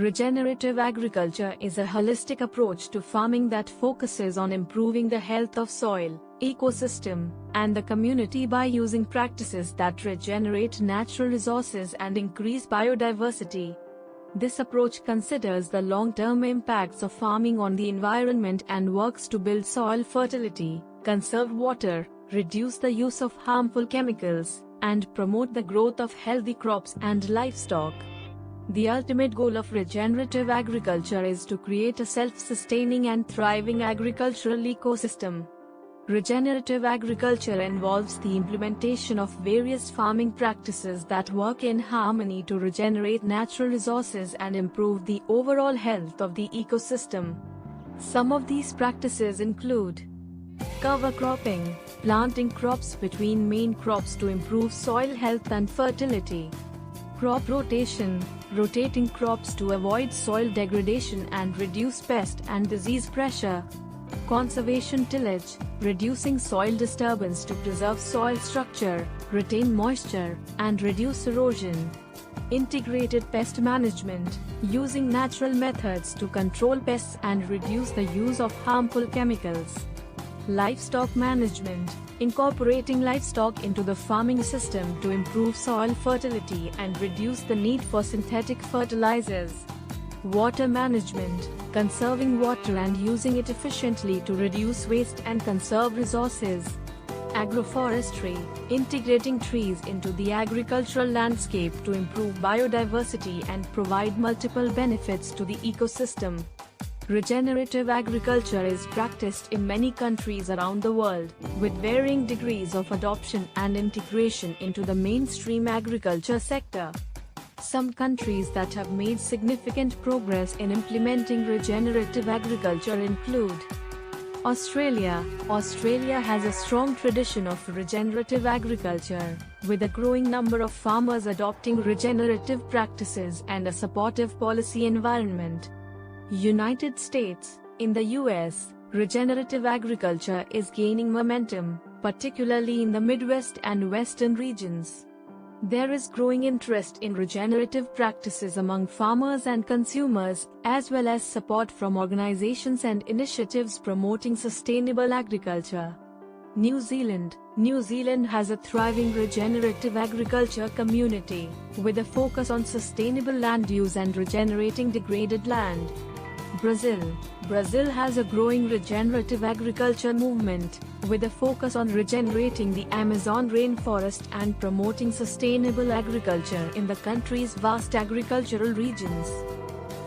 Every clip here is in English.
Regenerative agriculture is a holistic approach to farming that focuses on improving the health of soil, ecosystem, and the community by using practices that regenerate natural resources and increase biodiversity. This approach considers the long-term impacts of farming on the environment and works to build soil fertility, conserve water, reduce the use of harmful chemicals, and promote the growth of healthy crops and livestock. The ultimate goal of regenerative agriculture is to create a self-sustaining and thriving agricultural ecosystem. Regenerative agriculture involves the implementation of various farming practices that work in harmony to regenerate natural resources and improve the overall health of the ecosystem. Some of these practices include cover cropping, planting crops between main crops to improve soil health and fertility. Crop rotation, rotating crops to avoid soil degradation and reduce pest and disease pressure. Conservation tillage, reducing soil disturbance to preserve soil structure, retain moisture, and reduce erosion. Integrated pest management, using natural methods to control pests and reduce the use of harmful chemicals. Livestock management, incorporating livestock into the farming system to improve soil fertility and reduce the need for synthetic fertilizers. Water management, conserving water and using it efficiently to reduce waste and conserve resources. Agroforestry, integrating trees into the agricultural landscape to improve biodiversity and provide multiple benefits to the ecosystem. Regenerative agriculture is practiced in many countries around the world, with varying degrees of adoption and integration into the mainstream agriculture sector. Some countries that have made significant progress in implementing regenerative agriculture include Australia. Australia has a strong tradition of regenerative agriculture, with a growing number of farmers adopting regenerative practices and a supportive policy environment. United States. In the US, regenerative agriculture is gaining momentum, particularly in the Midwest and Western regions. There is growing interest in regenerative practices among farmers and consumers, as well as support from organizations and initiatives promoting sustainable agriculture. New Zealand. New Zealand has a thriving regenerative agriculture community, with a focus on sustainable land use and regenerating degraded land. Brazil. Brazil has a growing regenerative agriculture movement, with a focus on regenerating the Amazon rainforest and promoting sustainable agriculture in the country's vast agricultural regions.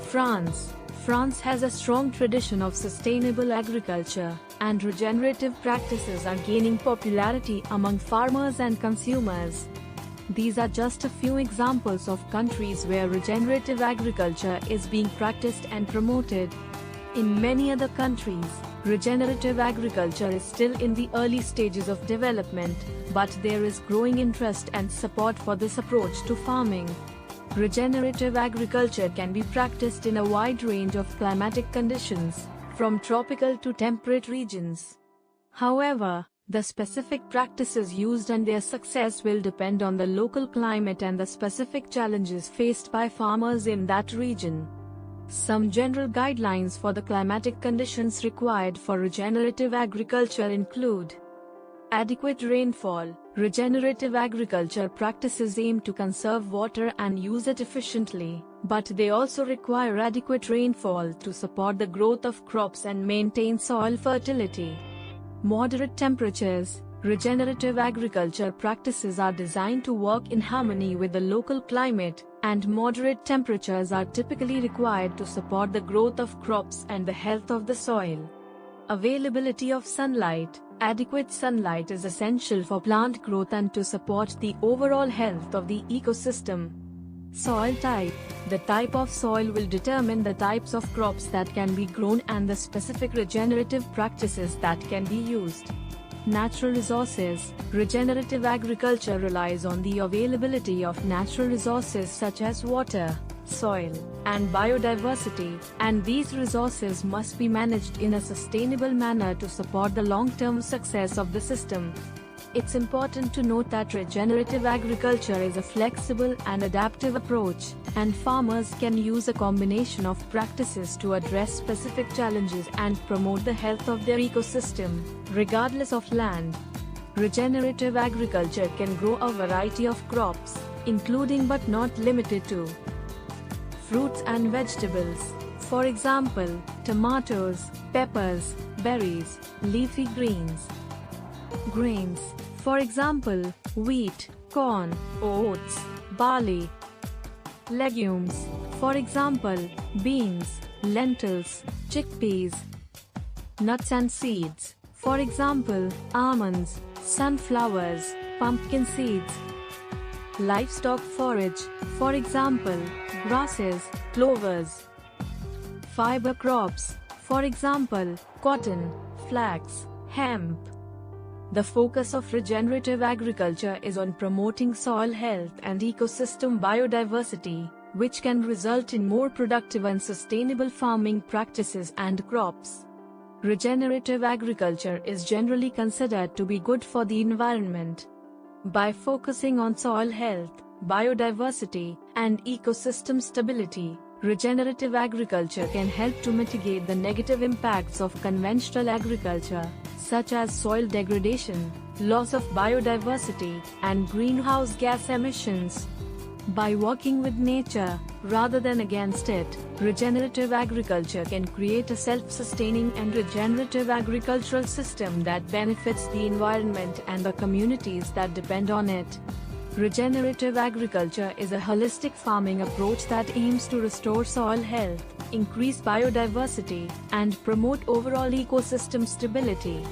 France. France has a strong tradition of sustainable agriculture, and regenerative practices are gaining popularity among farmers and consumers. These are just a few examples of countries where regenerative agriculture is being practiced and promoted. In many other countries, regenerative agriculture is still in the early stages of development, but there is growing interest and support for this approach to farming. Regenerative agriculture can be practiced in a wide range of climatic conditions, from tropical to temperate regions. However, the specific practices used and their success will depend on the local climate and the specific challenges faced by farmers in that region. Some general guidelines for the climatic conditions required for regenerative agriculture include adequate rainfall. Regenerative agriculture practices aim to conserve water and use it efficiently, but they also require adequate rainfall to support the growth of crops and maintain soil fertility. Moderate temperatures. Regenerative agriculture practices are designed to work in harmony with the local climate, and moderate temperatures are typically required to support the growth of crops and the health of the soil. Availability of sunlight. Adequate sunlight is essential for plant growth and to support the overall health of the ecosystem. Soil type. The type of soil will determine the types of crops that can be grown and the specific regenerative practices that can be used. Natural resources. Regenerative agriculture relies on the availability of natural resources such as water, soil, and biodiversity, and these resources must be managed in a sustainable manner to support the long-term success of the system. It's important to note that regenerative agriculture is a flexible and adaptive approach, and farmers can use a combination of practices to address specific challenges and promote the health of their ecosystem, regardless of land. Regenerative agriculture can grow a variety of crops, including but not limited to fruits and vegetables. For example, tomatoes, peppers, berries, leafy greens. Grains, for example, wheat, corn, oats, barley. Legumes, for example, beans, lentils, chickpeas. Nuts and seeds, for example, almonds, sunflowers, pumpkin seeds. Livestock forage, for example, grasses, clovers. Fiber crops, for example, cotton, flax, hemp. The focus of regenerative agriculture is on promoting soil health and ecosystem biodiversity, which can result in more productive and sustainable farming practices and crops. Regenerative agriculture is generally considered to be good for the environment. By focusing on soil health, biodiversity, and ecosystem stability, regenerative agriculture can help to mitigate the negative impacts of conventional agriculture, such as soil degradation, loss of biodiversity, and greenhouse gas emissions. By working with nature, rather than against it, regenerative agriculture can create a self-sustaining and regenerative agricultural system that benefits the environment and the communities that depend on it. Regenerative agriculture is a holistic farming approach that aims to restore soil health, increase biodiversity, and promote overall ecosystem stability.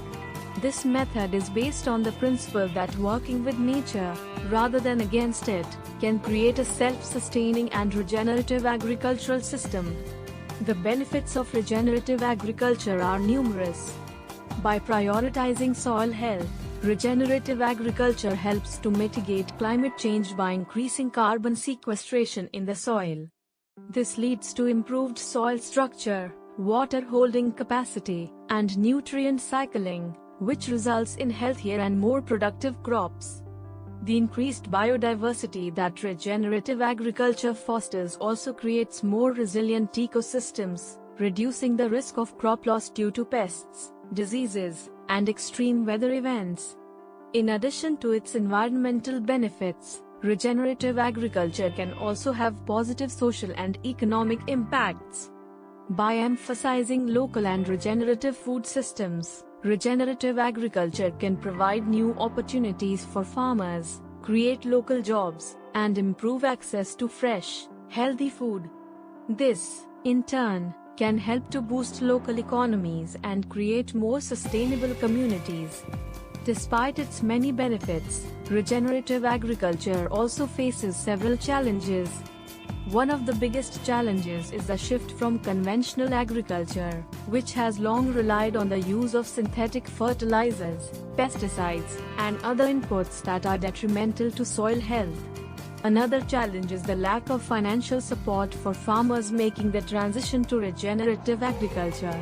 This method is based on the principle that working with nature, rather than against it, can create a self-sustaining and regenerative agricultural system. The benefits of regenerative agriculture are numerous. By prioritizing soil health, regenerative agriculture helps to mitigate climate change by increasing carbon sequestration in the soil. This leads to improved soil structure, water holding capacity, and nutrient cycling, which results in healthier and more productive crops. The increased biodiversity that regenerative agriculture fosters also creates more resilient ecosystems, reducing the risk of crop loss due to pests, diseases, and extreme weather events. In addition to its environmental benefits, regenerative agriculture can also have positive social and economic impacts. By emphasizing local and regenerative food systems, regenerative agriculture can provide new opportunities for farmers, create local jobs, and improve access to fresh, healthy food. This, in turn, can help to boost local economies and create more sustainable communities. Despite its many benefits, regenerative agriculture also faces several challenges. One of the biggest challenges is the shift from conventional agriculture, which has long relied on the use of synthetic fertilizers, pesticides, and other inputs that are detrimental to soil health. Another challenge is the lack of financial support for farmers making the transition to regenerative agriculture.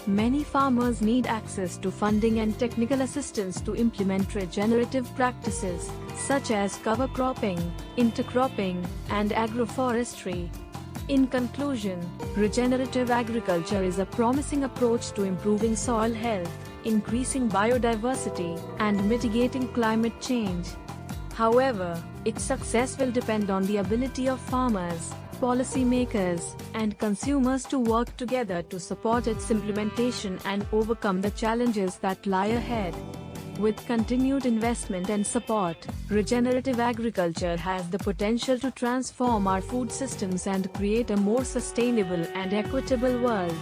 Many farmers need access to funding and technical assistance to implement regenerative practices, such as cover cropping, intercropping, and agroforestry. In conclusion, regenerative agriculture is a promising approach to improving soil health, increasing biodiversity, and mitigating climate change. However, its success will depend on the ability of farmers, policymakers, and consumers to work together to support its implementation and overcome the challenges that lie ahead. With continued investment and support, regenerative agriculture has the potential to transform our food systems and create a more sustainable and equitable world.